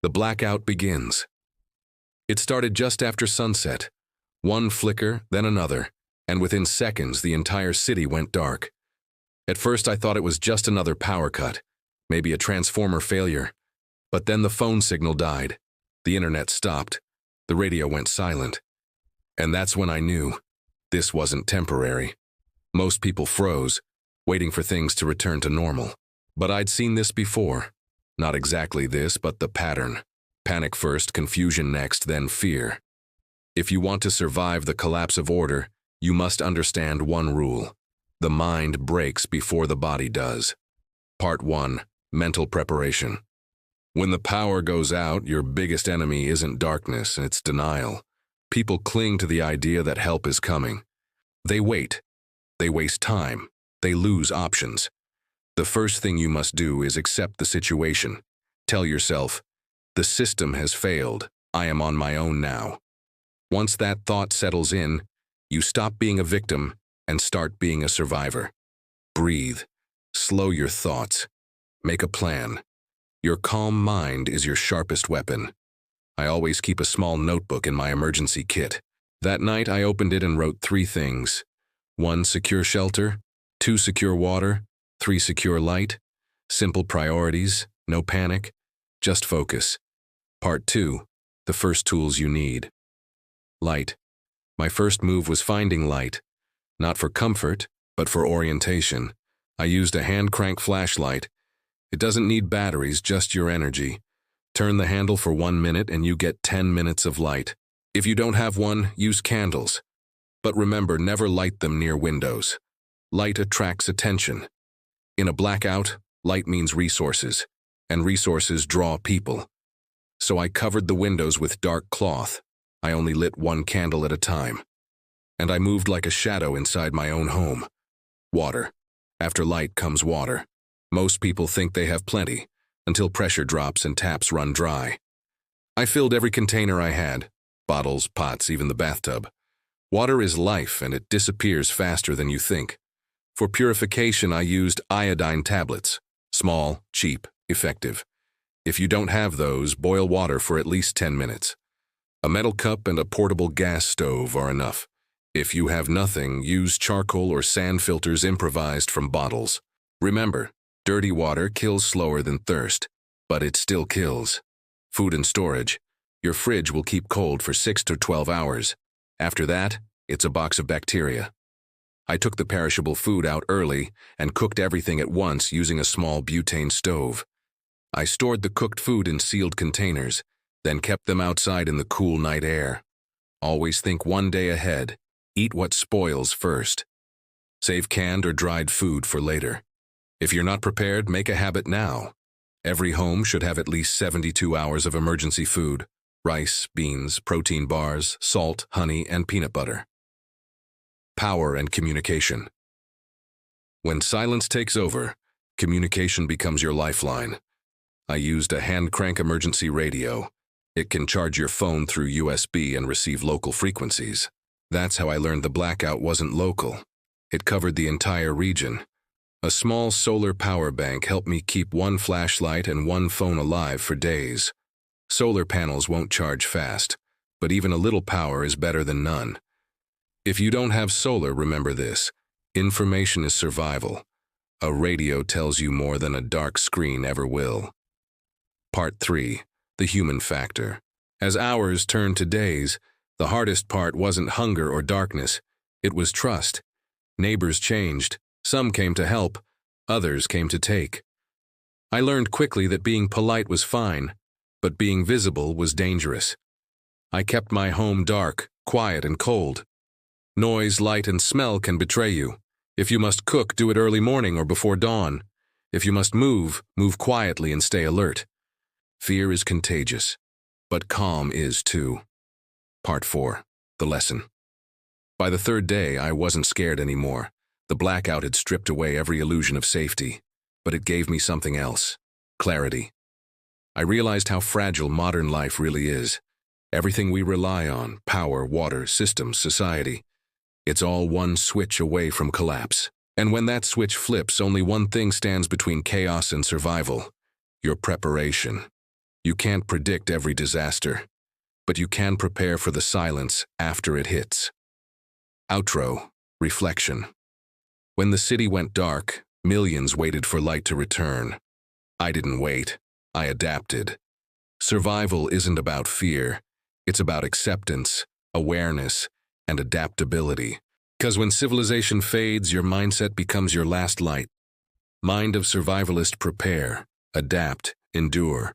The blackout begins. It started just after sunset. One flicker, then another, and within seconds the entire city went dark. At first I thought it was just another power cut, maybe a transformer failure. But then the phone signal died. The internet stopped. The radio went silent. And that's when I knew this wasn't temporary. Most people froze, waiting for things to return to normal. But I'd seen this before. Not exactly this, but the pattern. Panic first, confusion next, then fear. If you want to survive the collapse of order, you must understand one rule. The mind breaks before the body does. Part 1. Mental preparation. When the power goes out, your biggest enemy isn't darkness, it's denial. People cling to the idea that help is coming. They wait. They waste time. They lose options. The first thing you must do is accept the situation. Tell yourself, the system has failed. I am on my own now. Once that thought settles in, you stop being a victim and start being a survivor. Breathe. Slow your thoughts. Make a plan. Your calm mind is your sharpest weapon. I always keep a small notebook in my emergency kit. That night I opened it and wrote 3 things. 1, secure shelter. 2, secure water. 3, secure light. Simple priorities, no panic, just focus. Part 2, the first tools you need. Light. My first move was finding light. Not for comfort, but for orientation. I used a hand crank flashlight. It doesn't need batteries, just your energy. Turn the handle for 1 minute and you get 10 minutes of light. If you don't have one, use candles. But remember, never light them near windows. Light attracts attention. In a blackout, light means resources, and resources draw people. So I covered the windows with dark cloth. I only lit 1 candle at a time. And I moved like a shadow inside my own home. Water. After light comes water. Most people think they have plenty, until pressure drops and taps run dry. I filled every container I had, bottles, pots, even the bathtub. Water is life, and it disappears faster than you think. For purification, I used iodine tablets. Small, cheap, effective. If you don't have those, boil water for at least 10 minutes. A metal cup and a portable gas stove are enough. If you have nothing, use charcoal or sand filters improvised from bottles. Remember, dirty water kills slower than thirst, but it still kills. Food and storage. Your fridge will keep cold for 6 to 12 hours. After that, it's a box of bacteria. I took the perishable food out early and cooked everything at once using a small butane stove. I stored the cooked food in sealed containers, then kept them outside in the cool night air. Always think 1 day ahead. Eat what spoils first. Save canned or dried food for later. If you're not prepared, make a habit now. Every home should have at least 72 hours of emergency food: rice, beans, protein bars, salt, honey, and peanut butter. Power and communication. When silence takes over, communication becomes your lifeline. I used a hand crank emergency radio. It can charge your phone through USB and receive local frequencies. That's how I learned the blackout wasn't local. It covered the entire region. A small solar power bank helped me keep 1 flashlight and 1 phone alive for days. Solar panels won't charge fast, but even a little power is better than none. If you don't have solar, remember this: information is survival. A radio tells you more than a dark screen ever will. Part 3. The human factor. As hours turned to days, the hardest part wasn't hunger or darkness. It was trust. Neighbors changed. Some came to help. Others came to take. I learned quickly that being polite was fine, but being visible was dangerous. I kept my home dark, quiet, and cold. Noise, light, and smell can betray you. If you must cook, do it early morning or before dawn. If you must move, move quietly and stay alert. Fear is contagious, but calm is too. Part 4. The lesson. By the 3rd day, I wasn't scared anymore. The blackout had stripped away every illusion of safety, but it gave me something else: clarity. I realized how fragile modern life really is. Everything we rely on, power, water, systems, society, it's all one switch away from collapse. And when that switch flips, only one thing stands between chaos and survival: your preparation. You can't predict every disaster, but you can prepare for the silence after it hits. Outro, reflection. When the city went dark, millions waited for light to return. I didn't wait. I adapted. Survival isn't about fear. It's about acceptance, awareness, and adaptability. Because when civilization fades, your mindset becomes your last light. Mind of survivalist: prepare, adapt, endure.